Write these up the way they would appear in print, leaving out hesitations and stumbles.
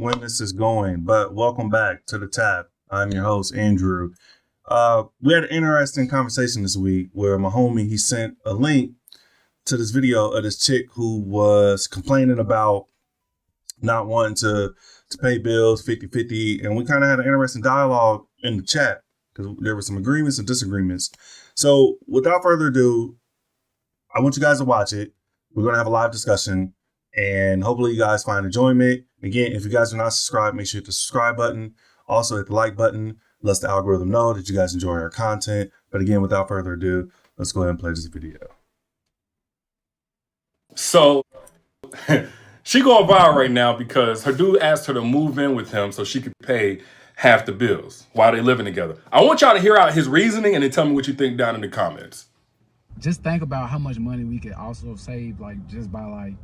when this is going, but welcome back to the T.A.P. I'm your host, Andrew. We had an interesting conversation this week where my homie, he sent a link to this video of this chick who was complaining about not wanting to pay bills 50-50. And we kind of had an interesting dialogue in the chat because there were some agreements and disagreements. So without further ado, I want you guys to watch it. We're going to have a live discussion and hopefully you guys find enjoyment. Again, if you guys are not subscribed, make sure you hit the subscribe button. Also hit the like button. Lets the algorithm know that you guys enjoy our content. But again, without further ado, let's go ahead and play this video. So she going viral right now because her dude asked her to move in with him so she could pay half the bills while they living together. I want y'all to hear out his reasoning and then tell me what you think down in the comments. Just think about how much money we could also save, like just by like,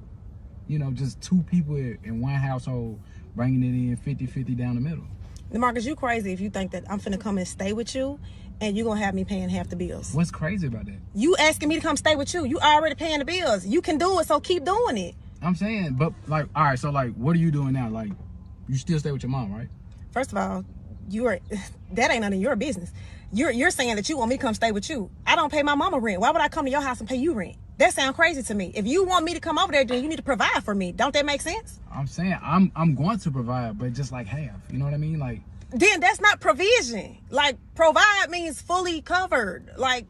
you know, just two people in one household bringing it in 50-50 down the middle. DeMarcus, you crazy if you think that I'm finna come and stay with you and you're gonna have me paying half the bills. What's crazy about that? You asking me to come stay with you. You already paying the bills. You can do it, so keep doing it. I'm saying, but like, all right, so like, what are you doing now? Like, you still stay with your mom, right? First of all, that ain't none of your business. You're saying that you want me to come stay with you. I don't pay my mama rent. Why would I come to your house and pay you rent? That sounds crazy to me. If you want me to come over there, then you need to provide for me. Don't that make sense? I'm saying I'm going to provide, but just like half. You know what I mean? Like, then that's not provision. Like, provide means fully covered. Like,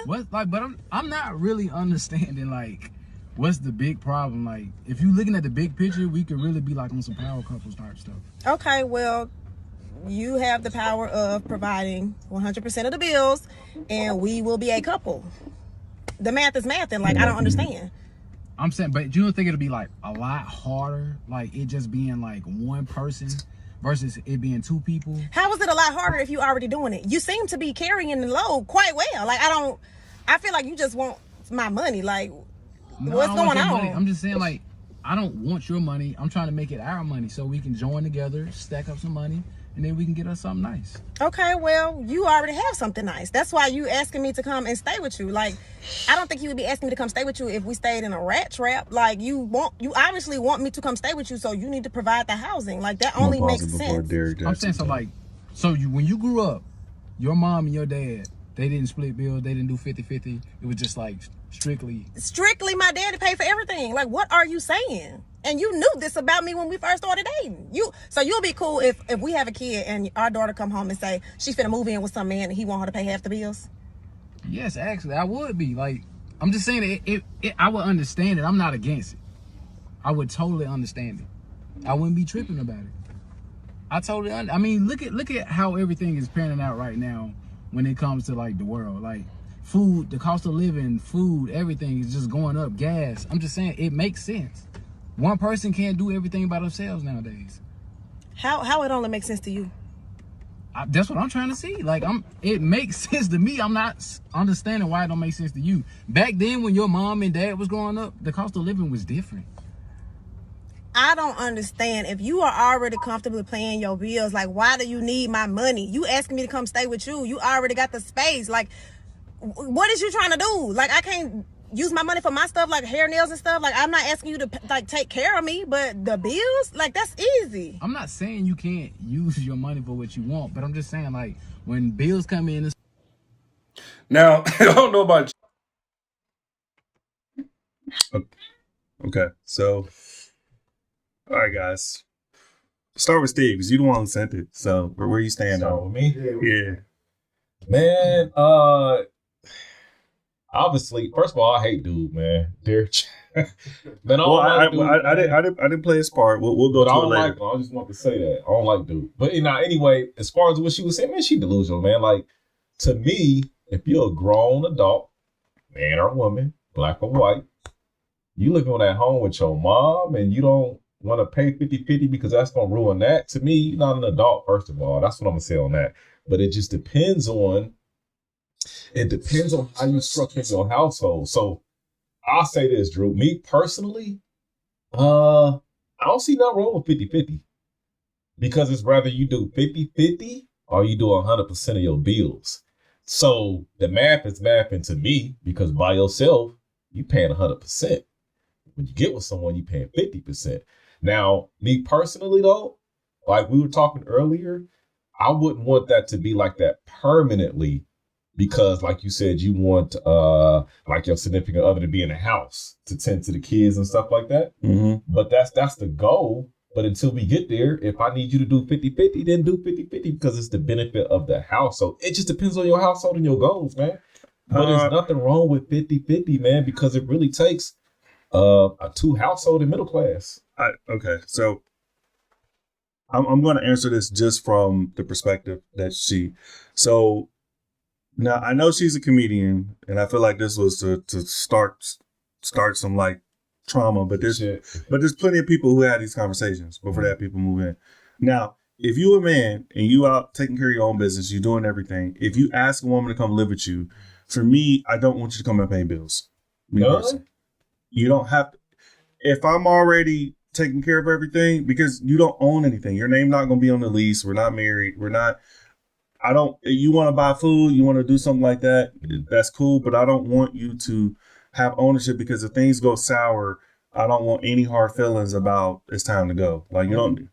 what? Like, but I'm not really understanding like what's the big problem. Like, if you're looking at the big picture, we could really be like on some power couples type stuff. Okay, well, you have the power of providing 100% of the bills, and we will be a couple. The math is math, and like, I don't understand. I'm saying, but you don't think it'll be like a lot harder, like it just being like one person versus it being two people? How is it a lot harder if you already doing it? You seem to be carrying the load quite well. Like, I feel like you just want my money. Like, no, what's going on? Money. I'm just saying, like, I don't want your money. I'm trying to make it our money so we can join together, stack up some money, and then we can get us something nice. Okay, well, you already have something nice. That's why you asking me to come and stay with you. Like, I don't think you would be asking me to come stay with you if we stayed in a rat trap. Like, you obviously want me to come stay with you, so you need to provide the housing. Like, that only makes sense. I'm saying, so like, when you grew up, your mom and your dad, they didn't split bills, they didn't do 50-50. It was just like strictly my daddy paid for everything. Like, what are you saying? And you knew this about me when we first started dating. So you'll be cool if we have a kid and our daughter come home and say she finna move in with some man and he want her to pay half the bills? Yes, actually, I would be. Like, I'm just saying I would understand it. I'm not against it. I would totally understand it. I wouldn't be tripping about it. I mean, look at how everything is panning out right now when it comes to like the world. Like, food, the cost of living, food, everything is just going up. Gas. I'm just saying it makes sense. One person can't do everything by themselves nowadays. How it only makes sense to you? That's what I'm trying to see. Like, it makes sense to me. I'm not understanding why it don't make sense to you. Back then when your mom and dad was growing up, the cost of living was different. I don't understand. If you are already comfortably paying your bills, like, why do you need my money? You asking me to come stay with you. You already got the space. Like, what is you trying to do? Like, I can't use my money for my stuff, like hair, nails and stuff. Like, I'm not asking you to like take care of me, but the bills, like, that's easy. I'm not saying you can't use your money for what you want, but I'm just saying, like, when bills come in. Now, I don't know about you. Okay, so, all right, guys. Start with Steve, because you the one who sent it. So, where you stand on? Me? Yeah. Man, obviously, first of all, I hate dude, man. Man, I didn't play his part. We'll go to it later. I just want to say that I don't like dude. But anyway, as far as what she was saying, man, she delusional, man. Like, to me, if you're a grown adult, man or woman, black or white, you living at home with your mom and you don't want to pay 50-50 because that's gonna ruin that. To me, you're not an adult. First of all, that's what I'm gonna say on that. But it just depends on. It depends on how you structure your household. So I'll say this, Drew. Me personally, I don't see nothing wrong with 50-50. Because it's rather you do 50-50 or you do 100% of your bills. So the math is mathing to me because by yourself, you paying 100%. When you get with someone, you paying 50%. Now, me personally though, like we were talking earlier, I wouldn't want that to be like that permanently because like you said, you want like your significant other to be in the house to tend to the kids and stuff like that. Mm-hmm. But that's the goal. But until we get there, if I need you to do 50-50, then do 50-50 because it's the benefit of the house. So it just depends on your household and your goals, man. But there's nothing wrong with 50-50, man, because it really takes a two household and middle class. Okay, so I'm going to answer this just from the perspective that so now I know she's a comedian, and I feel like this was to start some like trauma, but there's plenty of people who had these conversations before that people move in. Now, if you a man and you out taking care of your own business, you're doing everything. If you ask a woman to come live with you, for me, I don't want you to come and pay bills. You don't have to. If I'm already taking care of everything, because you don't own anything, your name not going to be on the lease. We're not married. You want to buy food, you want to do something like that, that's cool, but I don't want you to have ownership because if things go sour, I don't want any hard feelings about it's time to go. Like you don't.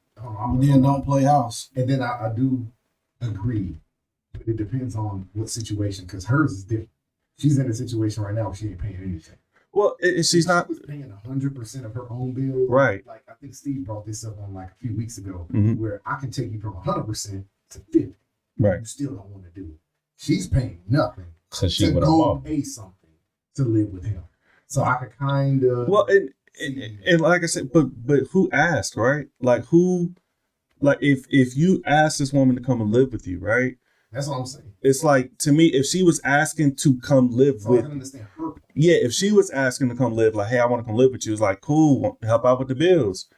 Then don't play house. And then I do agree. It depends on what situation, because hers is different. She's in a situation right now where she ain't paying anything. Well, she's not paying 100% of her own bills. Right. Like I think Steve brought this up on like a few weeks ago, mm-hmm. where I can take you from 100% to 50. Right. You still don't want to do it. She's paying nothing to go pay something to live with him. So I could kind of and like I said, but who asked, right? Like who, like if you asked this woman to come and live with you, right? That's what I'm saying. It's like, to me, if she was asking to come live so with, I can understand her. Yeah, if she was asking to come live, like, hey, I want to come live with you, it's like, cool, help out with the bills.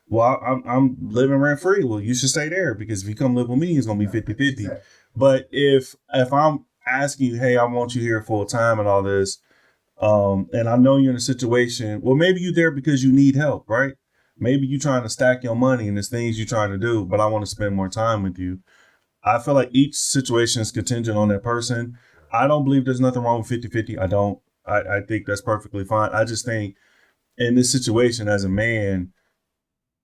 Well, I'm living rent free. Well, you should stay there because if you come live with me, it's gonna be 50-50. Exactly. But if I'm asking you, hey, I want you here full time and all this, and I know you're in a situation, well, maybe you're there because you need help, right? Maybe you're trying to stack your money and there's things you're trying to do, but I want to spend more time with you. I feel like each situation is contingent on that person. I don't believe there's nothing wrong with 50-50. I don't. I think that's perfectly fine. I just think in this situation as a man,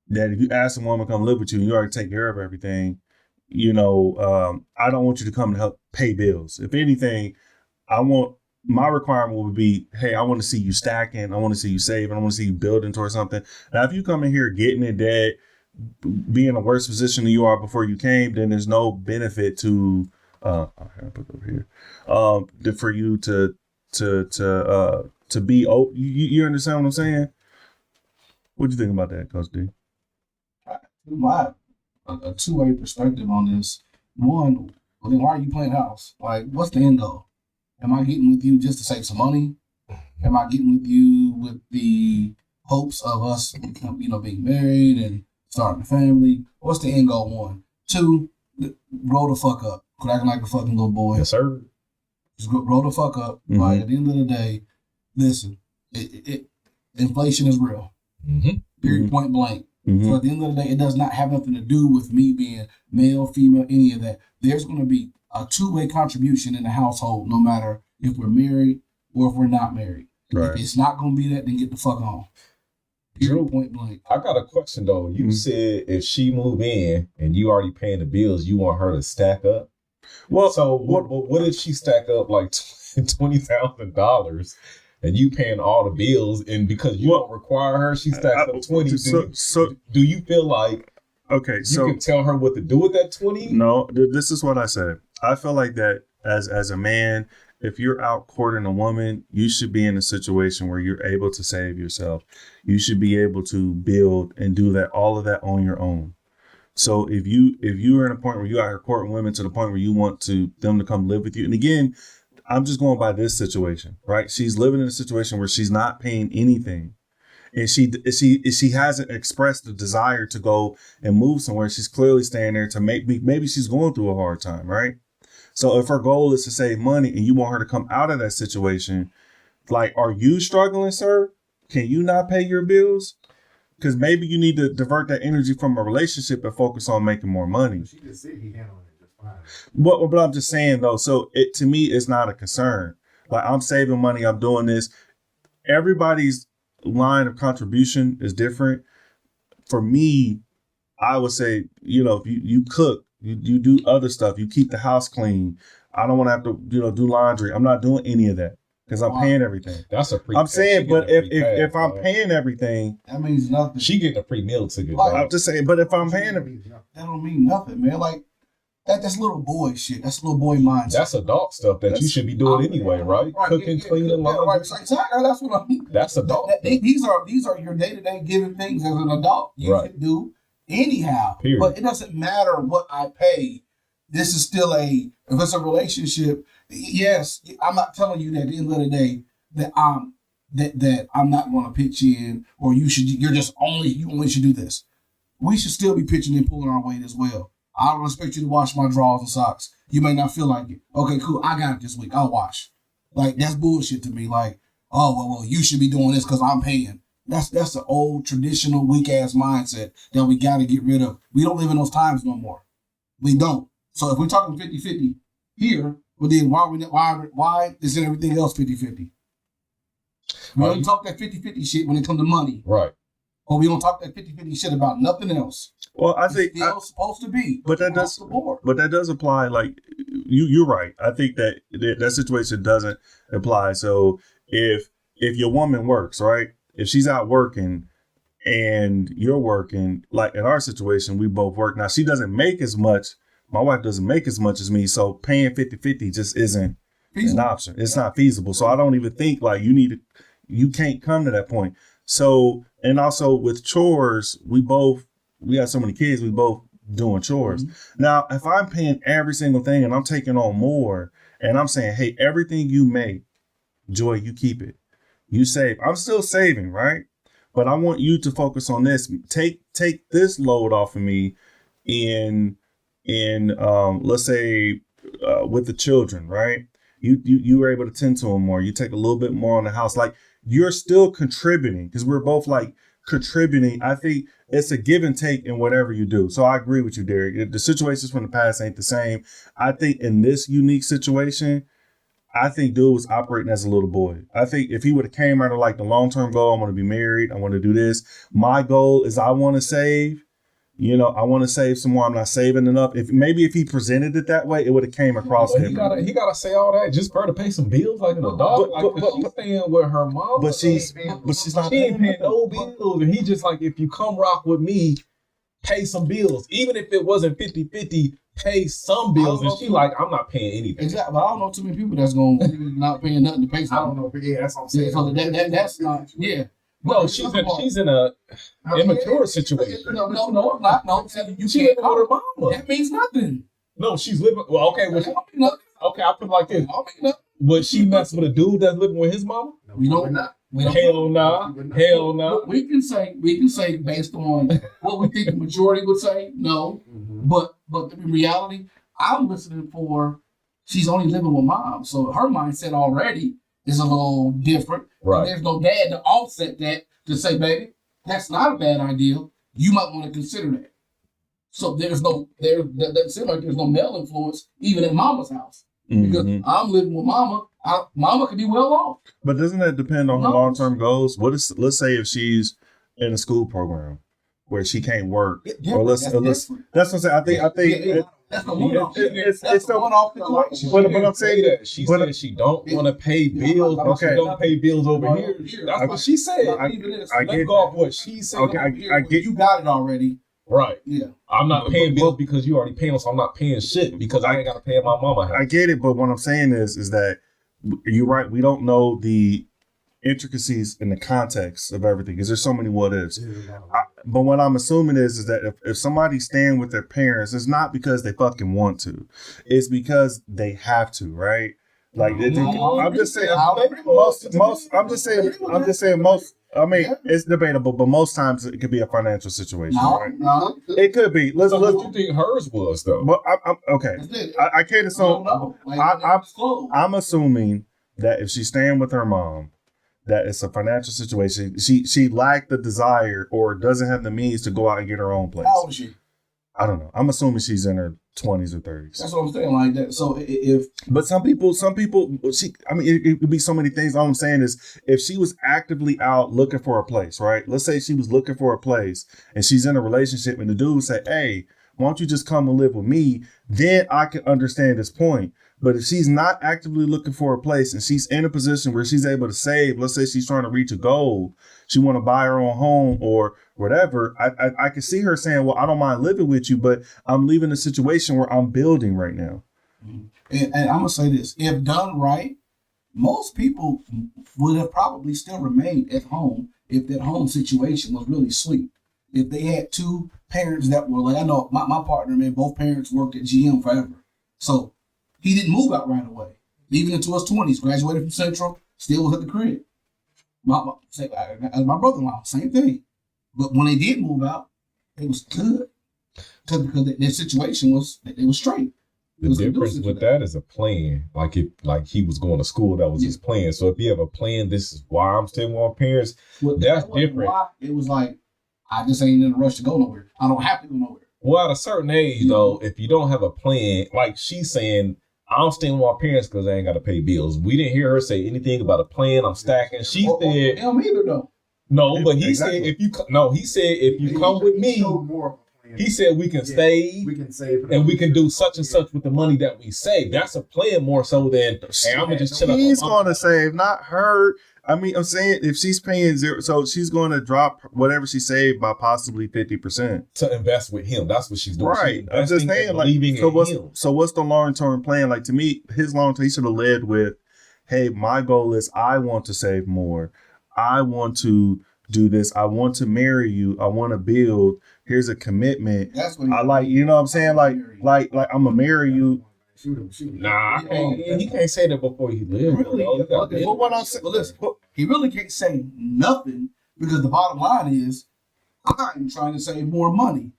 that if you ask a woman to come live with you and you already take care of everything, I don't want you to come and help pay bills. If anything, my requirement would be, hey, I want to see you stacking. I want to see you saving. I want to see you building towards something. Now, if you come in here getting in debt, be in a worse position than you are before you came, then there's no benefit to I put it over here. For you to be you understand what I'm saying? What do you think about that, Coach D? A two-way perspective on this. One, well, then why are you playing house? Like, what's the end goal? Am I getting with you just to save some money? Am I getting with you with the hopes of us, being married and starting a family? What's the end goal? One. Two, roll the fuck up. Quit acting like a fucking little boy. Yes, sir. Just roll the fuck up. Mm-hmm. Like, at the end of the day, listen, inflation is real. Mm-hmm. Period, point blank. Mm-hmm. So at the end of the day, it does not have nothing to do with me being male, female, any of that. There's going to be a two-way contribution in the household, no matter if we're married or if we're not married. Right. If it's not going to be that, then get the fuck on. Period, point blank. I got a question though. You said if she move in and you already paying the bills, you want her to stack up. Well, so what if she stack up like $20,000 and you paying all the bills, and because you don't require her, she stacks up 20. Do you feel like you can tell her what to do with that 20? No, this is what I said. I feel like that as a man, if you're out courting a woman, you should be in a situation where you're able to save yourself. You should be able to build and do all of that on your own. So if you are in a point where you are courting women to the point where you want them to come live with you, and again, I'm just going by this situation, right? She's living in a situation where she's not paying anything, and she hasn't expressed the desire to go and move somewhere. She's clearly staying there to maybe she's going through a hard time, right? So if her goal is to save money and you want her to come out of that situation, like, are you struggling, sir? Can you not pay your bills? Because maybe you need to divert that energy from a relationship and focus on making more money. She just said he handled it just fine. But I'm just saying, though, so to me, it's not a concern. Like, I'm saving money, I'm doing this. Everybody's line of contribution is different. for me, I would say, if you cook, you do other stuff, you keep the house clean. I don't want to have to, do laundry. I'm not doing any of that because I'm paying everything. That's a free. I'm saying, but if I'm paying everything, that means nothing. She getting a free meal ticket. Like, I'm just saying. But if I'm paying everything, that don't mean nothing, man. Like that's little boy shit. That's little boy mindset. That's adult stuff that you should be doing anyway, right? Cooking, cleaning, laundry. Right. Exactly. That's what I'm. That's adult. These are your day-to-day given things as an adult you can do anyhow. Period. But it doesn't matter what I pay. This is still if it's a relationship. Yes, I'm not telling you that at the end of the day that I'm not going to pitch in, or you only should do this. We should still be pitching and pulling our weight as well. I don't expect you to wash my drawers and socks. You may not feel like it. Okay, cool. I got it this week. I'll wash. Like, that's bullshit to me. Like, oh, well, you should be doing this because I'm paying. That's the old traditional weak ass mindset that we got to get rid of. We don't live in those times no more. We don't. So if we're talking 50-50 here, well then why isn't everything else 50-50? We only talk that 50-50 shit when it comes to money. Right. Or we don't talk that 50-50 shit about nothing else. Well, I think it's supposed to be. But that does apply. Like you're right. I think that situation doesn't apply. So if your woman works, right? If she's out working and you're working, like in our situation, we both work. Now she doesn't make as much. My wife doesn't make as much as me. So paying 50-50 just isn't an option. It's not feasible. So I don't even think like you can't come to that point. So, and also with chores, we got so many kids, we both doing chores. Mm-hmm. Now, if I'm paying every single thing and I'm taking on more and I'm saying, hey, everything you make, Joy, you keep it. You save. I'm still saving, right? But I want you to focus on this. Take this load off of me in let's say with the children, right? You were able to tend to them more. You take a little bit more on the house. Like you're still contributing because we're both like contributing. I think it's a give and take in whatever you do. So I agree with you, Derek. The situations from the past ain't the same. I think in this unique situation, I think dude was operating as a little boy. I think if he would have came out of like the long-term goal, I want to be married. I want to do this. My goal is I want to save. I want to save some more. I'm not saving enough. If he presented it that way, it would have came across different. He gotta say all that just for her to pay some bills like an adult. But she's staying with her mom. But she's not. She ain't paying no bills. And he just like, if you come rock with me, pay some bills. Even if it wasn't 50-50, pay some bills. And she like, I'm not paying anything. Exactly. But I don't know too many people that's going to not paying nothing to pay something. I don't know. But yeah, that's what I'm saying. So that's not. Yeah. No, she's in a immature situation. No, I'm not. No, you she can't living with her mama. That means nothing. No, she's living. Well, okay. Okay, I'll put it like this. Would she mess with a dude that's living with his mama? We don't. Hell nah. Hell nah. We can say based on what we think the majority would say, no. Mm-hmm. But in reality, I'm listening for. She's only living with mom, so her mindset already is a little different. Right. And there's no dad to offset that to say, baby, that's not a bad idea. You might want to consider that. So that seems like there's no male influence even at mama's house. Because I'm living with mama. Mama could be well off. But doesn't that depend on her long-term goals? Let's say if she's in a school program where she can't work, or that's what I'm saying. I think that's the one-off. It's the one-off situation. But I'm saying that she said she don't want to pay bills. Okay, she don't pay bills over here. That's what she said. I get off what she said. Okay, I get you got it already. Right. Yeah. I'm not paying bills because you already paying, so I'm not paying shit because I ain't got to pay my mama. I get it, but what I'm saying is that you're right. We don't know the intricacies in the context of everything because there's so many what ifs. But what I'm assuming is that if somebody's staying with their parents, it's not because they fucking want to. It's because they have to, right? Like I'm just saying most. I mean, it's debatable, but most times it could be a financial situation, right? No. It could be. What do you think hers was, though? But I'm okay. I can't assume. I'm assuming that if she's staying with her mom, that it's a financial situation. She lacked the desire or doesn't have the means to go out and get her own place. How old is she? I don't know. I'm assuming she's in her 20s or 30s. That's what I'm saying. Like that. So if But some people, it could be so many things. All I'm saying is, if she was actively out looking for a place, right? Let's say she was looking for a place and she's in a relationship and the dude say, hey, why don't you just come and live with me? Then I can understand this point. But if she's not actively looking for a place and she's in a position where she's able to save, let's say she's trying to reach a goal, she want to buy her own home or whatever, I can see her saying, well, I don't mind living with you, but I'm leaving a situation where I'm building right now. and I'm gonna say this: if done right, most people would have probably still remained at home if that home situation was really sweet. If they had two parents that were like, I know my partner, man, both parents worked at GM forever. So he didn't move out right away. Even into his 20s, graduated from Central, still was at the crib. My brother-in-law, same thing. But when they did move out, it was good. Because their situation was, it was straight. The difference with that is a plan. Like he was going to school, that was his plan. So if you have a plan, this is why I'm staying with my parents. Well, that's different. Why. It was like, I just ain't in a rush to go nowhere. I don't have to go nowhere. Well, at a certain age, though, if you don't have a plan, like she's saying, I'm staying with my parents because I ain't got to pay bills. We didn't hear her say anything about a plan. I'm stacking. She said, him either though. No, but he said if you come with me, he said we can stay, we can save, and we can do such and such with the money that we save. That's a plan more so than hey, I'm gonna just chill out. He's gonna save, not her. I mean, I'm saying if she's paying zero, so she's going to drop whatever she saved by possibly 50% to invest with him. That's what she's doing. Right. I'm just saying, like, so what's the long-term plan? Like, to me, his long-term, he should have led with, hey, my goal is I want to save more. I want to do this. I want to marry you. I want to build. Here's a commitment. That's what I like, you know what I'm saying? Like I'm gonna marry you. Nah, he can't say that before he lives. Really? But what I'm saying, listen, he really can't say nothing because the bottom line is, I'm trying to save more money.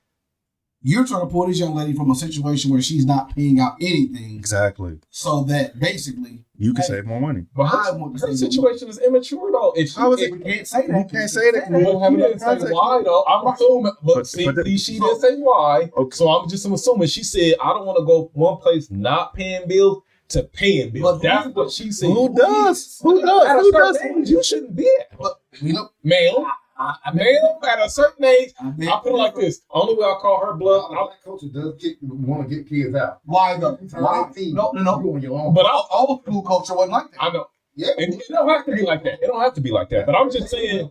You're trying to pull this young lady from a situation where she's not paying out anything. Exactly. So that basically you can save more money. But her situation is immature though. We can't say that. You can't say that. We don't have enough context. Why though? I'm assuming, but she didn't say why. Okay. So I'm just assuming she said, I don't want to go one place not paying bills to paying bills. That's what she said. Who does? At a certain age, you shouldn't be at. But you know, ma'am, at a certain age, I put it like this. Only way I call her bluff. Black culture does want to get kids out. Why though? Why? No. You on your own. But old school culture wasn't like that. I know. Yeah. And it don't have to be like that. It don't have to be like that. But I'm just saying.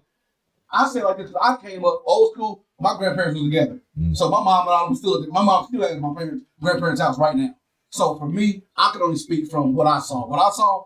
I say like this. I came up old school. My grandparents were together, so my mom and I was still. My mom still at my grandparents' house right now. So for me, I could only speak from what I saw. What I saw,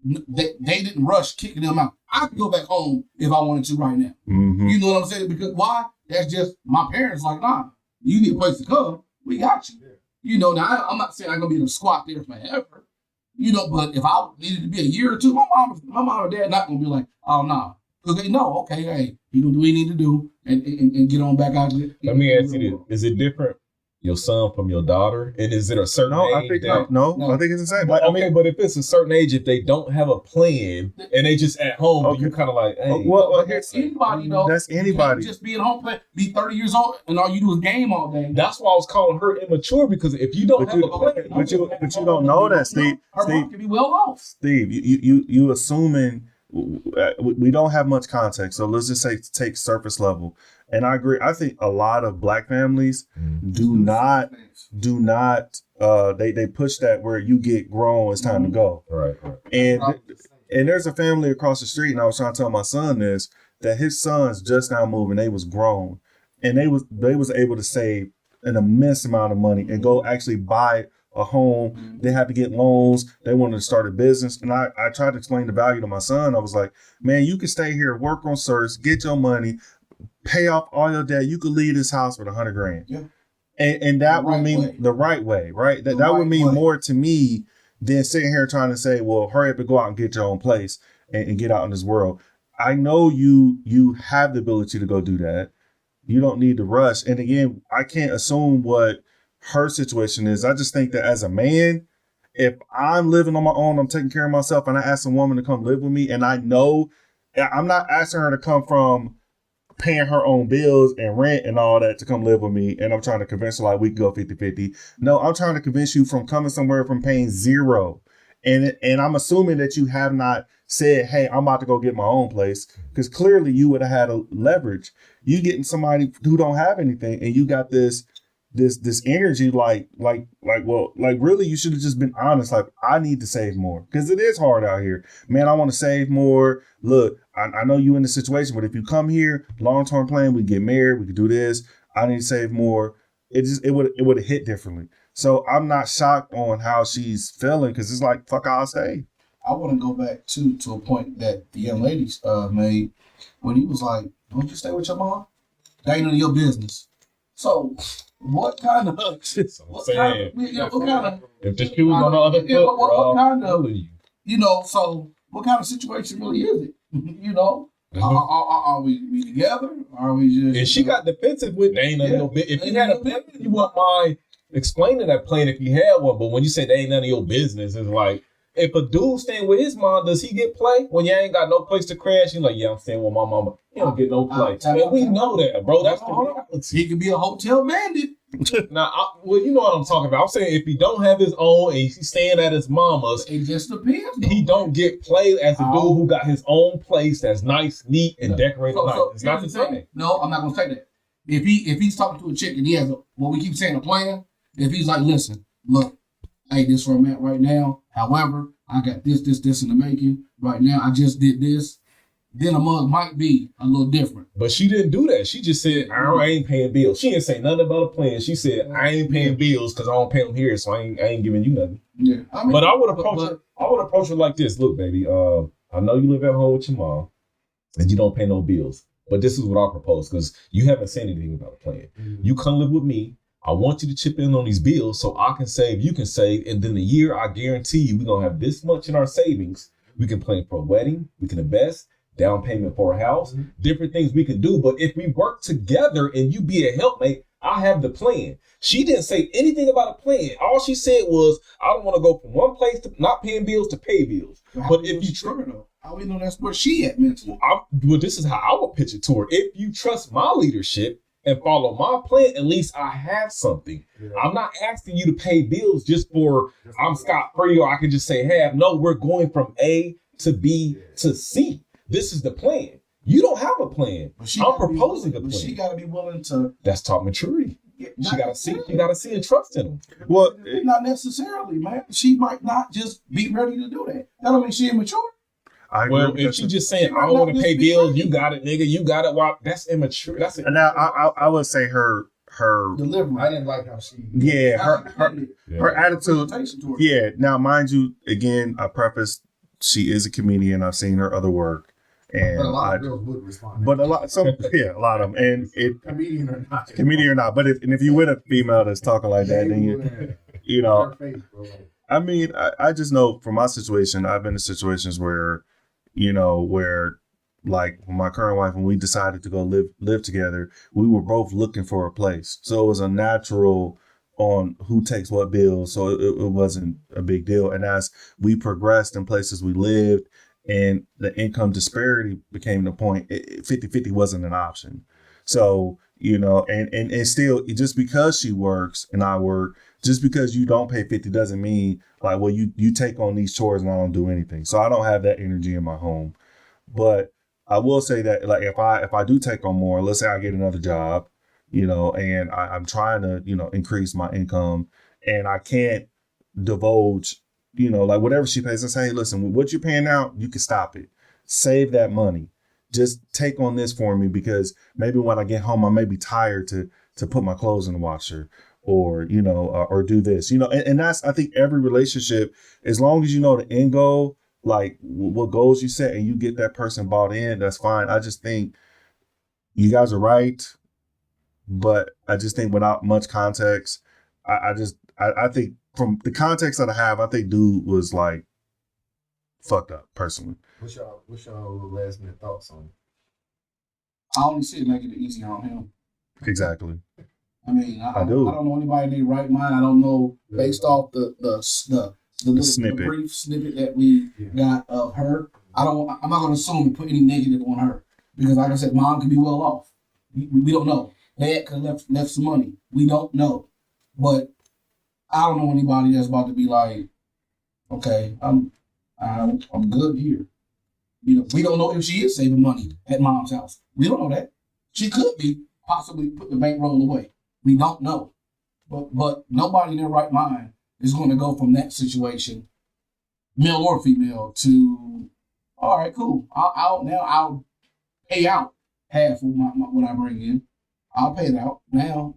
they didn't rush kicking them out. I could go back home if I wanted to right now. Mm-hmm. You know what I'm saying? Because why? That's just my parents. Like, nah, you need a place to come. We got you. You know, now I'm not saying I'm gonna be in a squat there forever. You know, but if I needed to be a year or two, my mom and dad not gonna be like, oh no, because they know, okay, hey, you know what we need to do and get on back out. Let me ask you this: is it different? Your son from your daughter, and is it a certain age? I think it's the same. But, but if it's a certain age, if they don't have a plan and they just at home, you're kind of like, hey. Well, here's anybody though. That's anybody. Just be at home, be 30 years old, and all you do is game all day. That's why I was calling her immature because if you don't have a plan, but you don't know that, Steve. Her mom can be well off. Steve, you assuming we don't have much context, so let's just say take surface level. And I agree. I think a lot of Black families do not. They push that where you get grown, it's time to go. Right. And there's a family across the street, and I was trying to tell my son this, that his sons just now moving. They was grown, and they was able to save an immense amount of money and go actually buy a home. They had to get loans. They wanted to start a business. And I tried to explain the value to my son. I was like, man, you can stay here, work on certs, get your money, pay off all your debt. You could leave this house with $100,000. Yeah. And that would mean the right way, right? That would mean more to me than sitting here trying to say, well, hurry up and go out and get your own place and get out in this world. I know you have the ability to go do that. You don't need to rush. And again, I can't assume what her situation is. I just think that as a man, if I'm living on my own, I'm taking care of myself, and I ask a woman to come live with me, and I know I'm not asking her to come from paying her own bills and rent and all that to come live with me, and I'm trying to convince her like we can go 50-50. No, I'm trying to convince you from coming somewhere from paying zero. And I'm assuming that you have not said, hey, I'm about to go get my own place, because clearly you would have had a leverage. You getting somebody who don't have anything, and you got this energy like really you should have just been honest. Like, I need to save more, because it is hard out here, man. I want to save more. Look, I know you in the situation, but if you come here, long-term plan, we get married, we could do this. I need to save more. It would have hit differently. So I'm not shocked on how she's feeling, because it's like, fuck, I'll stay. I want to go back to a point that the young lady made when he was like, "Don't you stay with your mom? That ain't none of your business." So, what kind of? What kind of? If the shoe was on the other foot, what kind of? So what kind of situation really is it? Are we together? Are we just? And she got defensive with they ain't none of your business. If you had a plan, you wouldn't mind explaining that plan if you had one. But when you say they ain't none of your business, it's like, if a dude staying with his mom, does he get play? When you ain't got no place to crash, you like, yeah, I'm staying with my mama. He don't get no play. Man, we know that, bro. That's the reality. He could be a hotel bandit. Now, well, you know what I'm talking about. I'm saying if he don't have his own and he's staying at his mama's, it just depends. He don't get played as a dude who got his own place that's nice, neat, and decorated. It's not the same. No, I'm not gonna say that. If he's talking to a chick and he has what we keep saying, a plan. If he's like, listen, look, hey, this is where I'm at right now. However, I got this in the making right now. I just did this. Then a mug might be a little different. But she didn't do that. She just said, I ain't paying bills. She didn't say nothing about a plan. She said, I ain't paying bills because I don't pay them here, so I ain't giving you nothing. Yeah, but I would approach her like this. Look, baby, I know you live at home with your mom and you don't pay no bills. But this is what I propose, because you haven't said anything about a plan. Mm-hmm. You come live with me. I want you to chip in on these bills so I can save, you can save, and then a year, I guarantee you, we're going to have this much in our savings. We can plan for a wedding, we can invest, down payment for a house, different things we can do. But if we work together and you be a helpmate, I have the plan. She didn't say anything about a plan. All she said was, I don't want to go from one place to not paying bills to pay bills. But if you trust her, how we know that's where she at mentally? Well, this is how I would pitch it to her. If you trust my leadership and follow my plan, at least I have something. Yeah. I'm not asking you to pay bills just for I'm scot-free or I can just say have. No, we're going from A to B to C. This is the plan. You don't have a plan. I'm proposing a plan. But she got to be willing to. That's top maturity. Yeah, she got to see. You got to see and trust in them. Well, not necessarily, man. She might not just be ready to do that. That don't mean she immature. Well, if she just saying, I don't want to pay bills, you got it, nigga, you got it. Well, that's immature. That's and now I would say her delivery. I didn't like how she. Yeah, her attitude. Yeah. Now, mind you, again, I preface, she is a comedian. I've seen her other work, and but a lot of girls would respond. But a lot of them, and comedian or not. But if you with a female that's talking like that, then you know. I mean, I just know from my situation, I've been in situations where, like my current wife, when we decided to go live together, we were both looking for a place. So it was a natural on who takes what bills. So it wasn't a big deal. And as we progressed in places we lived and the income disparity became the point, 50-50 wasn't an option. So, and still, just because she works and I work, just because you don't pay 50 doesn't mean like, well, you take on these chores and I don't do anything. So I don't have that energy in my home. But I will say that, like, if I do take on more, let's say I get another job, and I'm trying to, increase my income, and I can't divulge, like whatever she pays, I say, hey, listen, what you're paying out, you can stop it. Save that money. Just take on this for me, because maybe when I get home, I may be tired to put my clothes in the washer, or or do this, and that's, I think, every relationship, as long as you know the end goal, like what goals you set, and you get that person bought in, that's fine. I just think you guys are right, but I just think without much context, I think from the context that I have, I think dude was like fucked up personally. What's y'all last minute thoughts on it? I only see it making it easier on him. Exactly. I mean, I don't know anybody in their right mind. I don't know, based off the brief snippet that we got of her. I'm not going to assume and put any negative on her, because, like I said, mom can be well off. We don't know. Dad could have left some money. We don't know. But I don't know anybody that's about to be like, okay, I'm good here. You know, we don't know if she is saving money at mom's house. We don't know that. She could be possibly put the bankroll away. We don't know. But nobody in their right mind is going to go from that situation, male or female, to all right, cool. I'll pay out half of what I bring in. I'll pay it out. Now,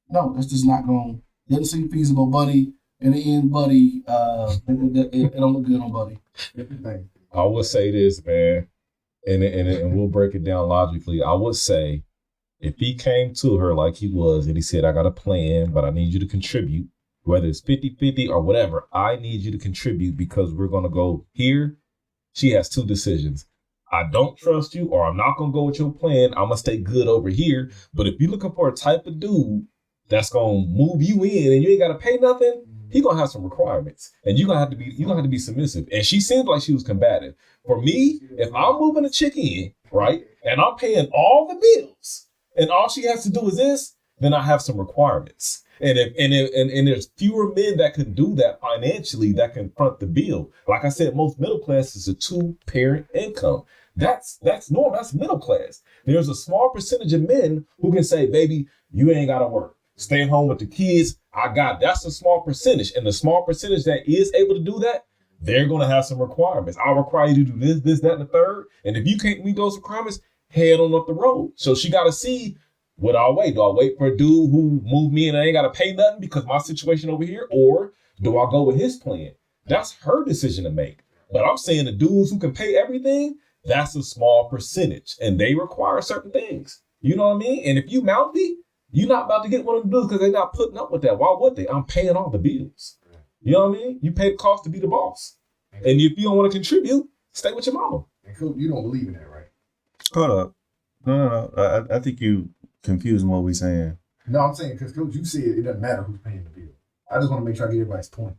no, that's just not going. Doesn't seem feasible, buddy. In the end, buddy, it don't look good on buddy. I would say this, man, and we'll break it down logically. I would say if he came to her like he was and he said, I got a plan, but I need you to contribute, whether it's 50-50 or whatever, I need you to contribute because we're going to go here. She has two decisions. I don't trust you, or I'm not going to go with your plan. I'm going to stay good over here. But if you're looking for a type of dude that's going to move you in and you ain't got to pay nothing, he going to have some requirements. And you're going to have to be submissive. And she seemed like she was combative. For me, if I'm moving a chick in, right, and I'm paying all the bills, and all she has to do is this, then I have some requirements. And there's fewer men that can do that financially that can front the bill. Like I said, most middle class is a 2-parent income. That's normal. That's middle class. There's a small percentage of men who can say, baby, you ain't got to work. Stay home with the kids. That's a small percentage. And the small percentage that is able to do that, they're going to have some requirements. I'll require you to do this, that, and the third. And if you can't meet those requirements, head on up the road. So she got to see, what I'll wait. Do I wait for a dude who moved me and I ain't got to pay nothing because my situation over here? Or do I go with his plan? That's her decision to make. But I'm saying the dudes who can pay everything, that's a small percentage. And they require certain things. You know what I mean? And if you mouthy, you're not about to get one of the dudes because they're not putting up with that. Why would they? I'm paying all the bills. You know what I mean? You pay the cost to be the boss. And if you don't want to contribute, stay with your mama. And Coach, you don't believe in that, right? Hold up. No. I think you confusing what we saying. No, I'm saying because Coach, you said it doesn't matter who's paying the bill. I just want to make sure I get everybody's point.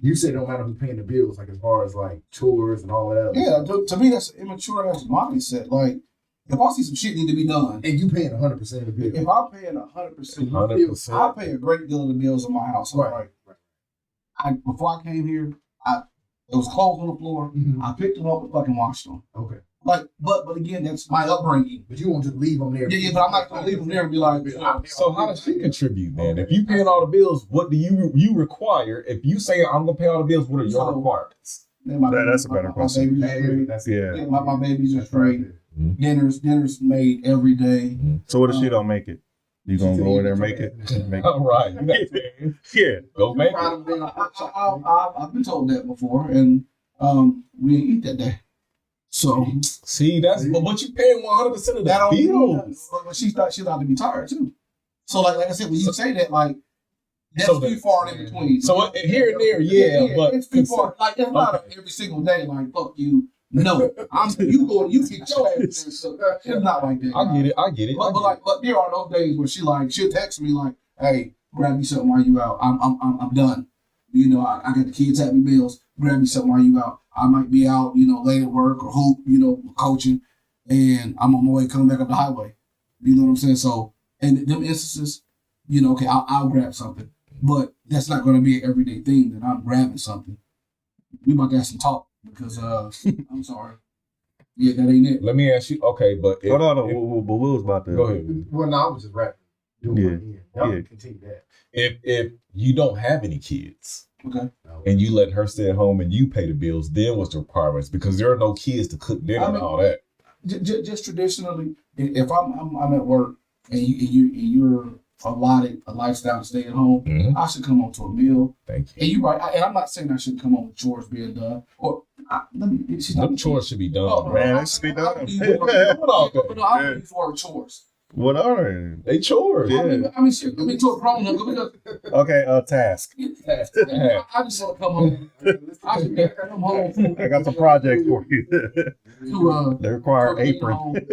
You said it don't matter who's paying the bills, like as far as like chores and all of that. Yeah, to me that's an immature ass mindset. Like if I see some shit need to be done, and you paying 100% of the bill. If I'm paying 100%, 100%. I pay a great deal of the bills in my house. Right. Before I came here, it was clothes on the floor. Mm-hmm. I picked them up and fucking washed them. Okay. Like, but again, that's my upbringing. But you won't just leave them there. Yeah, but I'm not gonna leave them there and be like. So how does she contribute, man? If you paying all the bills, what do you require? If you say I'm gonna pay all the bills, what are your requirements? That's a better question. My babies are straight. Dinner's made every day. So what if she don't make it? You gonna go in there and make it? All right. Yeah. Go make it. I've been told that before, and we didn't eat that day. So see, but you paying 100% of the bills. But she's allowed to be tired too. So like I said, when you say that, like that's too far in between. So here and there, yeah, but it's too far. Like it's not every single day. Like fuck you. No, you get your ass there. So it's not like that. I get it. But there are those days where she'll text me like, "Hey, grab me something while you out. I'm done. You know, I got the kids having bills. Grab me something while you out. I might be out, late at work or hoop, coaching, and I'm on my way coming back up the highway. You know what I'm saying? So, in them instances, okay, I'll grab something, but that's not going to be an everyday thing that I'm grabbing something. We about to have some talk. Because I'm sorry. Yeah, that ain't it. Let me ask you. Okay, but hold on. But Will was about to go ahead. Well, no, I was just rapping. Y'all continue that. If you don't have any kids, okay, and you let her stay at home and you pay the bills, then what's the requirements? Because there are no kids to cook dinner and all that. Just traditionally, if I'm at work and you're allotted a lifestyle to stay at home, I should come home to a meal. Thank you. And you're right. And I'm not saying I shouldn't come home with chores being done. Or them chores should be done. Man, it should be done. But I don't use the word chores. What are they chores? Yeah. I mean, to a grown up. Okay, task. I just want to come home. I should come home. I got some projects for you. They require apron.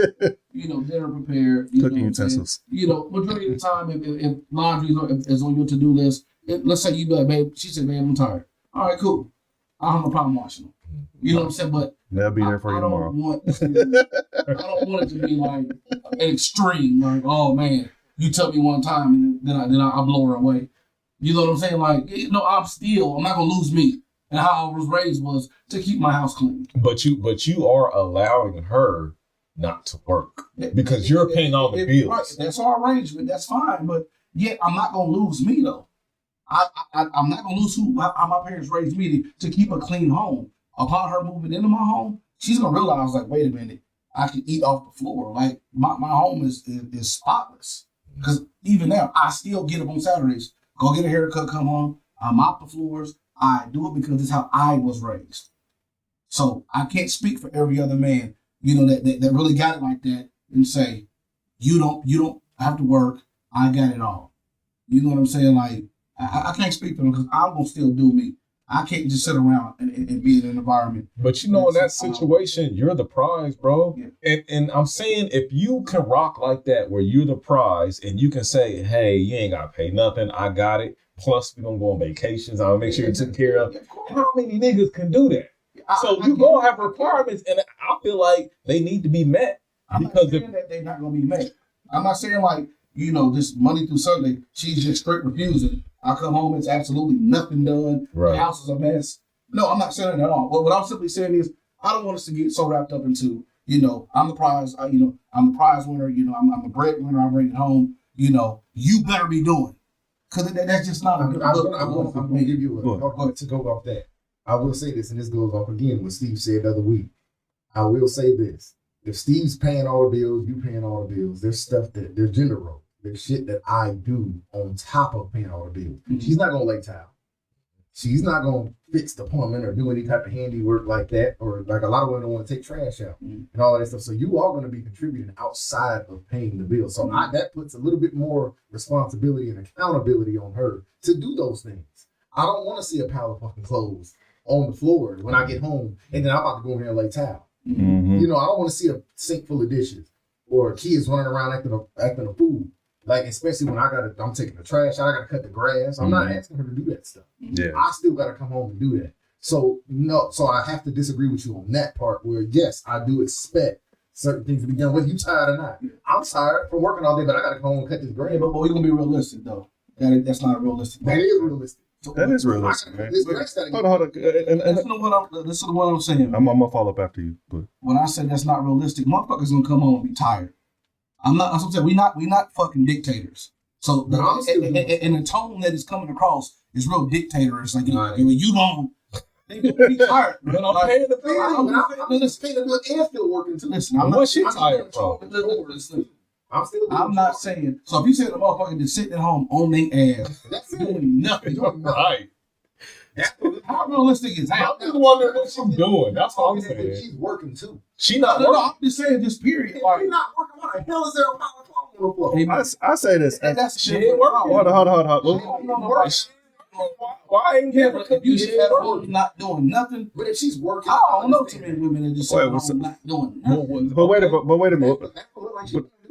Dinner prepared. Cooking utensils. Majority of the time, if laundry is on your to-do list, let's say you be like, babe, she said, man, I'm tired. All right, cool. I don't have no problem washing them. You know what I'm saying? But They'll be there for you I don't tomorrow. want it to be like an extreme. Like, oh man, you tell me one time and then I blow her away. You know what I'm saying? Like, I'm not gonna lose me. And how I was raised was to keep my house clean. But you are allowing her not to work because you're paying all the bills. Right. That's our arrangement. That's fine. But yet I'm not gonna lose me though. I'm not gonna lose how my parents raised me to keep a clean home. Upon her moving into my home, she's gonna realize, like, wait a minute, I can eat off the floor. Like my home is spotless. Because even now, I still get up on Saturdays, go get a haircut, come home, I mop the floors. I do it because it's how I was raised. So I can't speak for every other man, that really got it like that and say, you don't have to work. I got it all. You know what I'm saying? Like, I can't speak for them because I'm gonna still do me. I can't just sit around and be in an environment. But in that situation, you're the prize, bro. Yeah. And I'm saying if you can rock like that where you're the prize and you can say, hey, you ain't gotta pay nothing, I got it. Plus we're gonna go on vacations, I'll make sure you're taken care of. How many niggas can do that? So you're gonna have requirements and I feel like they need to be met. I'm not saying that they're not gonna be met. I'm not saying like, this Monday through Sunday, she's just straight refusing. I come home, it's absolutely nothing done. Right. The house is a mess. No, I'm not saying that at all. What I'm simply saying is, I don't want us to get so wrapped up into, I'm the prize, I'm the prize winner, I'm the breadwinner, I bring it home, you better be doing. Because that's just not a good look. I'm going to give you to go off that. I will say this, and this goes off again what Steve said the other week. I will say this. If Steve's paying all the bills, you paying all the bills, there's stuff there's gender roles. There's shit that I do on top of paying all the bills. Mm-hmm. She's not going to lay tile. She's not going to fix the plumbing or do any type of handiwork like that. Or like a lot of women don't want to take trash out and all of that stuff. So you are going to be contributing outside of paying the bill. So that puts a little bit more responsibility and accountability on her to do those things. I don't want to see a pile of fucking clothes on the floor when I get home and then I'm about to go in here and lay towel. Mm-hmm. I don't want to see a sink full of dishes or kids running around acting a fool. Like, especially when I'm taking the trash out, I gotta cut the grass. I'm not asking her to do that stuff. Yeah. I still gotta come home and do that. So I have to disagree with you on that part where, yes, I do expect certain things to be done, whether you tired or not. I'm tired from working all day, but I gotta come home and cut this grass. Yeah, but we're gonna be realistic though. That's not realistic. That is realistic. That is realistic, man. Hold on. This is what I'm saying. I'm gonna follow up after you. But when I say that's not realistic, motherfuckers gonna come home and be tired. That's what I'm saying. We not fucking dictators. So and the tone that is coming across is real dictatorish. Like you don't. They gonna be tired. But I'm paying the bill. I'm just paying the bill and still working too. Listen, I'm tired, bro. I'm not saying. So if you say the motherfucker just sitting at home on their ass, that's doing nothing. Right. How realistic is that? I'm just wondering what she's doing. That's all I'm saying. She's working too. She not working. No, I'm just saying this period. If you're not working, what the hell is there a power on the floor? I say this. That's she ain't working. Hold. Why ain't here? If you just at home not doing nothing, but if she's working, I don't know too many women that just sit at home not doing nothing. But wait a minute.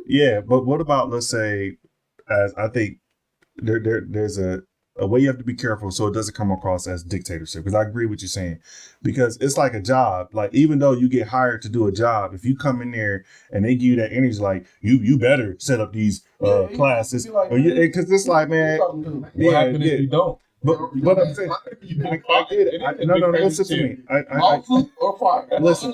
Yeah, but what about, let's say, as I think there's a way you have to be careful so it doesn't come across as dictatorship, because I agree with you saying, because it's like a job. Like, even though you get hired to do a job, if you come in there and they give you that energy, like you better set up these classes, because it's like, man, what happens if you don't? But I'm saying, I get it. No, listen to me. Listen,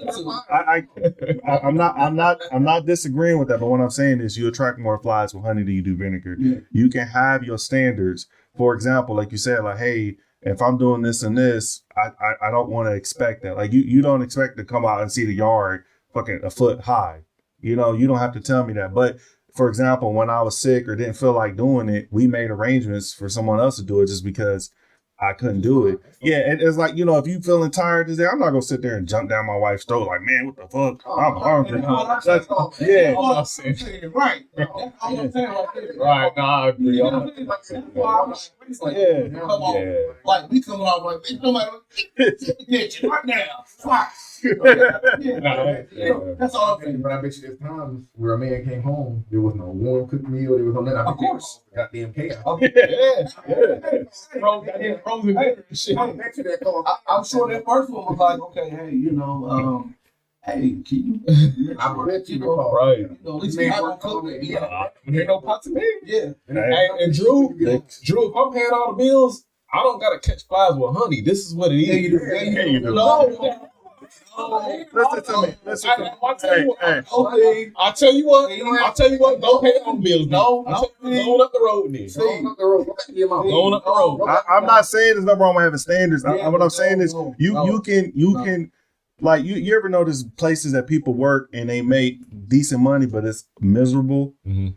I'm not disagreeing with that. But what I'm saying is, you attract more flies with honey than you do vinegar. Yeah. You can have your standards. For example, like you said, like, hey, if I'm doing this and this, I don't want to expect that. Like, you don't expect to come out and see the yard fucking a foot high. You don't have to tell me that. But for example, when I was sick or didn't feel like doing it, we made arrangements for someone else to do it just because I couldn't do it. Yeah, and it's like, if you feeling tired today, I'm not gonna sit there and jump down my wife's throat like, man, what the fuck? I'm hungry. Yeah. I'm saying. Right. I'm saying like this. Right. Nah, I agree. That's why I'm like, It's like, Yeah. come on. Like, we coming off like, bitch, no matter what, get the kitchen right now. Fuck. That's all I'm saying. But I bet you there's times where a man came home, there was no warm cooked meal, there was no nothing. Of course. Goddamn chaos. Bro, goddamn frozen dinner and shit. I bet you that caused. I'm sure that first one was like, okay, hey, hey, can you? I bet you know, caused. Right. At least you have a cook it. There ain't no pots and pans. Yeah. Hey, and Drew, if I'm paying all the bills, I don't gotta catch flies with honey. This is what it is. Yeah, you do. Yeah, you do. No. Listen to me. Listen to me. I'll tell you what. Okay. I'll tell you what. Don't pay all the bills. No. Going up the road then. Going up the road. Going up the road. I'm not saying there's nothing wrong with having standards. What I'm saying is you can like you ever notice places that people work and they make decent money but it's miserable. Mm-hmm.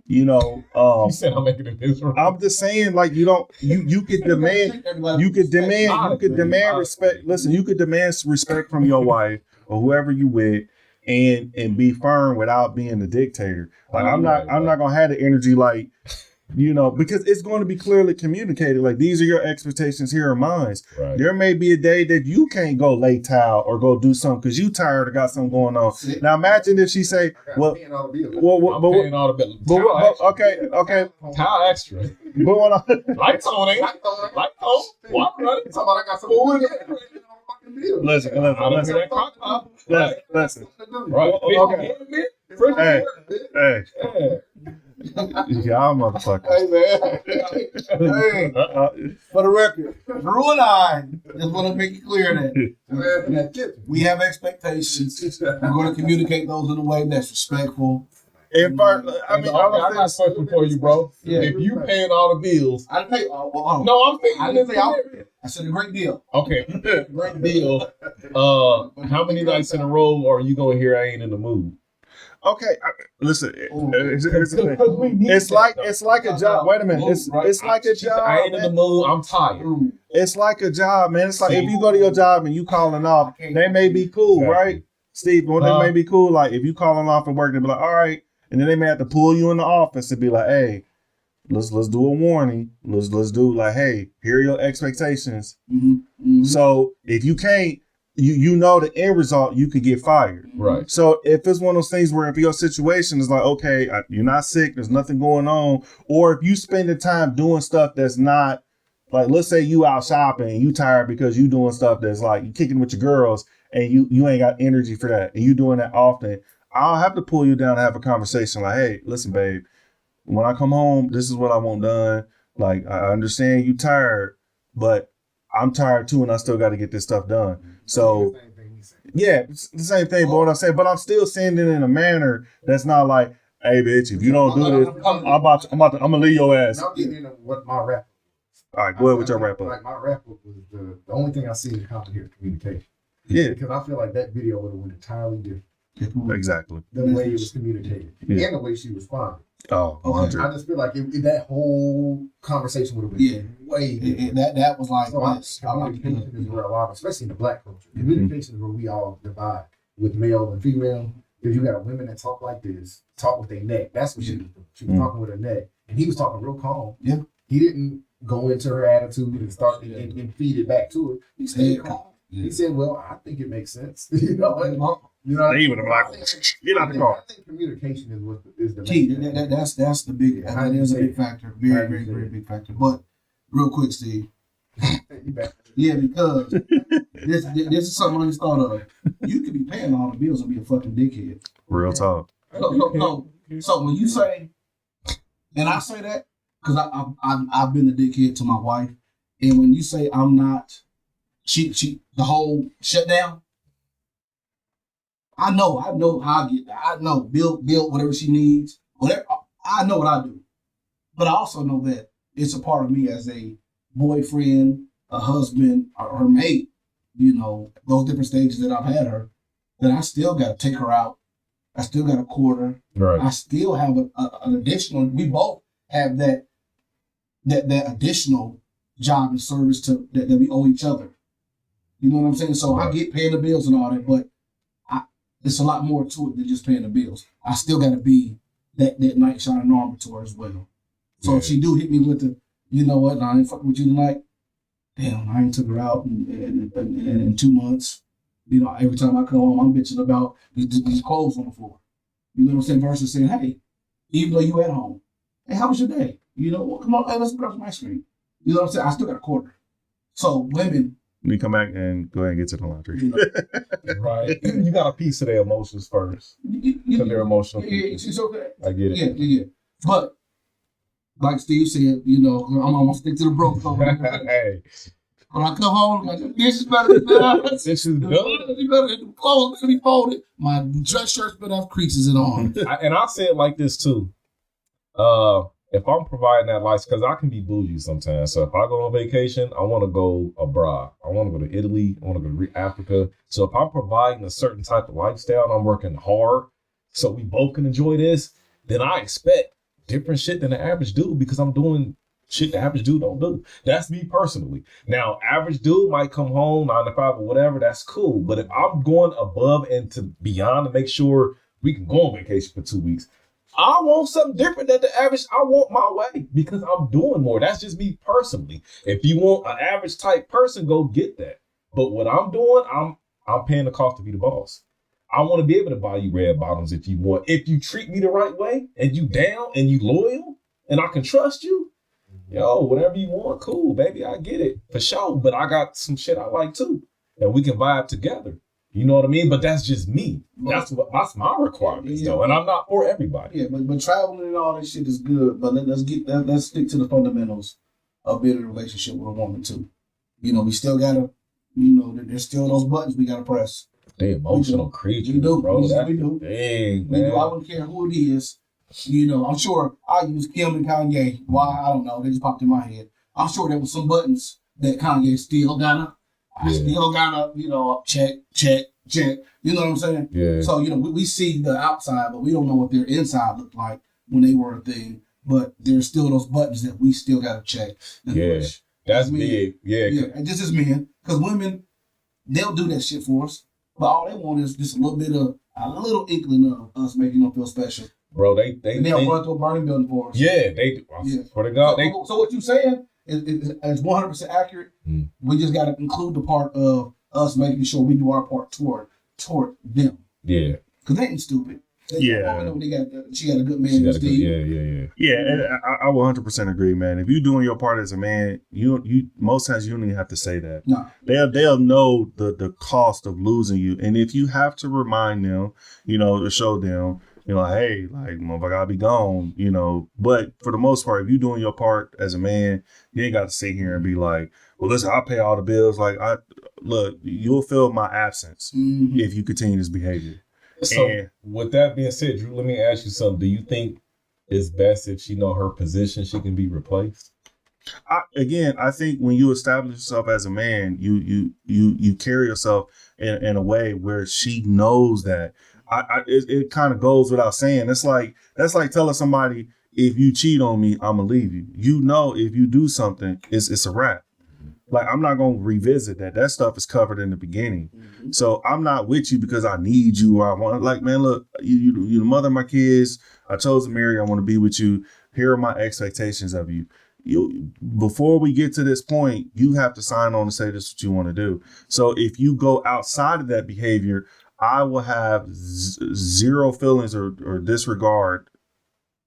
You know, You said I'm making it miserable. I'm just saying, like, you could demand respect. Listen, you could demand respect from your wife or whoever you with, and be firm without being a dictator. Like, I'm not gonna have the energy like, because it's going to be clearly communicated. Like, these are your expectations, here are mine. Right. There may be a day that you can't go lay towel or go do something because you tired or got something going on. Now imagine if she say, I'm paying all the bills. Okay. Towel extra. But when Lights on, ain't it? Lights on. Water running. I got some food in listen. Right. Okay. Hey. Y'all motherfuckers. Hey, for the record, Drew and I just want to make it clear that we have expectations. We're going to communicate those in a way that's respectful. I got a question for you, bro. Yeah. If you paying all the bills, I didn't pay. no, I'm thinking. I didn't say I said a great deal. Okay, great deal. How many nights in a row are you gonna hear I ain't in the mood? Okay, listen. It's like a job. Wait a minute. It's like a job. I ain't in the mood. I'm tired. It's like a job, man. It's like if you go to your job and you calling off, they may be cool, right, Steve? Well, they may be cool. Like if you calling off at work, they be like, all right, and then they may have to pull you in the office and be like, hey, let's do a warning. Let's do like, hey, here are your expectations. Mm-hmm. So if you can't, you know the end result, you could get fired. Right. So if it's one of those things where if your situation is like, okay, you're not sick, there's nothing going on, or if you spend the time doing stuff that's not, like, let's say you out shopping and you tired because you doing stuff that's like you kicking with your girls and you ain't got energy for that and you doing that often, I'll have to pull you down and have a conversation like, hey, listen, babe, when I come home, this is what I want done. Like, I understand you tired, but I'm tired too, and I still got to get this stuff done. So, yeah, it's the same thing. But what I'm saying, but I'm still saying it in a manner that's not like, hey, bitch, if you don't do this, I'm gonna leave your ass. I'll get into what my wrap. All right, go ahead with your wrap up. Like my wrap up was the only thing I see in complicated communication. Yeah, because I feel like that video would have went entirely different. Exactly. The way it was communicated and the way she responded. Oh, 100. I just feel like that whole conversation would have been way different. That was like, communication is where a lot, especially in the Black culture, communication is where we all divide with male and female. Because you got women that talk like this, talk with their neck. That's what she was doing. She was talking with her neck, and he was talking real calm. Yeah, he didn't go into her attitude and start and feed it back to her. He stayed calm. Yeah. He said, "Well, I think it makes sense." They would have like, get out the car. I think communication is the key. That's the big. That is a big factor. Very, very, very big factor. But real quick, Steve. Yeah, because this is something I just thought of. You could be paying all the bills and be a fucking dickhead. Real talk. So when you say, and I say that because I've been a dickhead to my wife, and when you say I'm not. She the whole shutdown. I know how I get that. I know build whatever she needs. Whatever I know what I do. But I also know that it's a part of me as a boyfriend, a husband, or her mate, those different stages that I've had her, that I still gotta take her out. I still gotta court her. Right. I still have an additional, we both have that additional job and service that we owe each other. You know what I'm saying? So I get paying the bills and all that, but it's a lot more to it than just paying the bills. I still got to be that knight shining armor to her as well. So if she do hit me with the, you know what? I ain't fucking with you tonight. Damn, I ain't took her out in 2 months. You know, every time I come home, I'm bitching about these clothes on the floor. You know what I'm saying? Versus saying, hey, even though you at home, hey, how was your day? You know, well, come on, hey, let's grab some ice cream. You know what I'm saying? I still got a quarter. So women. Let me come back and go ahead and get to the laundry. You know, Right. You got a piece of their emotions first. Because they're emotional. Yeah, it's okay. I get it. Yeah. But like Steve said, you know, I'm gonna stick to the broke code. Hey. When I come home, I just, this is better than that. This is done. The clothes better be folded. My dress shirts better have creases in on. And I say it like this too. If I'm providing that lifestyle, because I can be bougie sometimes. So if I go on vacation, I want to go abroad. I want to go to Italy. I want to go to Africa. So if I'm providing a certain type of lifestyle and I'm working hard so we both can enjoy this, then I expect different shit than the average dude because I'm doing shit the average dude don't do. That's me personally. Now, average dude might come home 9 to 5 or whatever. That's cool. But if I'm going above and to beyond to make sure we can go on vacation for 2 weeks, I want something different than the average. I want my way because I'm doing more. That's just me personally. If you want an average type person, go get that. But what I'm doing, I'm paying the cost to be the boss. I want to be able to buy you red bottoms if you want. If you treat me the right way and you down and you loyal and I can trust you, yo, whatever you want, cool, baby, I get it for sure. But I got some shit I like too, and we can vibe together. You know what I mean? But that's just me. That's my requirements, though, and I'm not for everybody. Yeah, but traveling and all that shit is good. But let's stick to the fundamentals of being in a relationship with a woman too. You know, we still gotta, you know, there's still those buttons we gotta press. They emotional creatures, we do, bro. we That's do. the thing, We man. do. I don't care who it is. You know, I'm sure I use Kim and Kanye. Why? I don't know. They just popped in my head. I'm sure there was some buttons that Kanye still gotta, you know, check. You know what I'm saying? Yeah. So, you know, we see the outside, but we don't know what their inside looked like when they were a thing. But there's still those buttons that we still gotta check. Yeah. That's men. big. Yeah. And this is men. Because women, they'll do that shit for us. But all they want is just a little inkling of us making them feel special. Bro, they they'll run to a burning building for us. Yeah, they do. I swear to God. So what you're saying is 100% accurate. We just got to include the part of us making sure we do our part toward them. Yeah. Because they ain't stupid. She got a good man. Yeah, and I will 100% agree, man. If you're doing your part as a man, you most times you don't even have to say that. No. They'll know the cost of losing you. And if you have to remind them, you know, to show them, you know, hey, like, motherfucker, I'll be gone, you know. But for the most part, if you're doing your part as a man, you ain't got to sit here and be like, well, listen, I'll pay all the bills. Like, look, you'll feel my absence if you continue this behavior. So with that being said, Drew, let me ask you something. Do you think it's best if she know her position, she can be replaced? I think when you establish yourself as a man, you carry yourself in a way where she knows that. It kind of goes without saying. That's like telling somebody, if you cheat on me, I'm gonna leave you. You know, if you do something, it's a wrap. Like, I'm not going to revisit that. That stuff is covered in the beginning. So I'm not with you because I need you or I want, like, man, look, you the mother of my kids. I chose to marry. I want to be with you. Here are my expectations of you. Before we get to this point, you have to sign on and say this is what you want to do. So if you go outside of that behavior, I will have zero feelings or disregard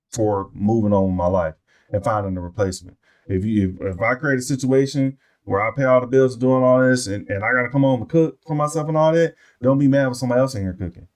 for moving on with my life and finding a replacement. If I create a situation where I pay all the bills doing all this and I got to come home and cook for myself and all that, don't be mad with somebody else in here cooking.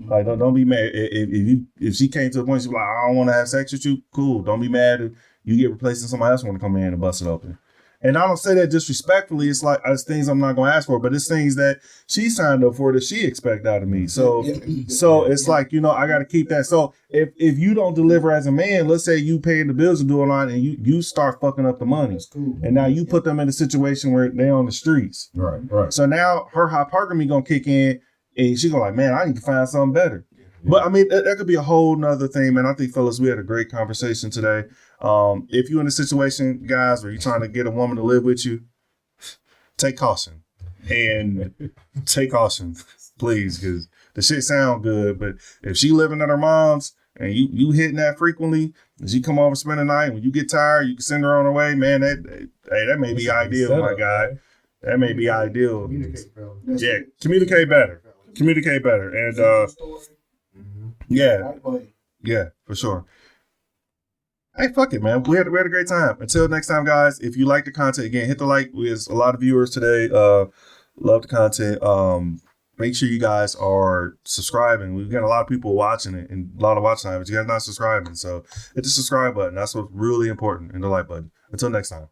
Like, don't be mad. If she came to the point, she's like, I don't want to have sex with you, cool. Don't be mad if you get replaced and somebody else want to come in and bust it open. And I don't say that disrespectfully. It's like, it's things I'm not going to ask for, but it's things that she signed up for that she expect out of me. So it's like, you know, I got to keep that. So if you don't deliver as a man, let's say you paying the bills and doing all that, and you start fucking up the money. Cool. And now you put them in a situation where they're on the streets. Right. So now her hypergamy going to kick in and she going like, man, I need to find something better. But I mean, that could be a whole nother thing, man. I think, fellas, we had a great conversation today. If you're in a situation, guys, where you're trying to get a woman to live with you, take caution. And take caution, please, because the shit sound good. But if she living at her mom's, and you hitting that frequently, as you come over, spend the night, when you get tired, you can send her on her way, man. That may be ideal, my guy. That may be ideal. Communicate, bro. Yeah, communicate better. Communicate better. And yeah, for sure. Hey, fuck it, man. We had a great time. Until next time, guys, if you like the content, again, hit the like. There's a lot of viewers today. Love the content. Make sure you guys are subscribing. We've got a lot of people watching it and a lot of watch time, but you guys not subscribing. So hit the subscribe button. That's what's really important, and the like button. Until next time.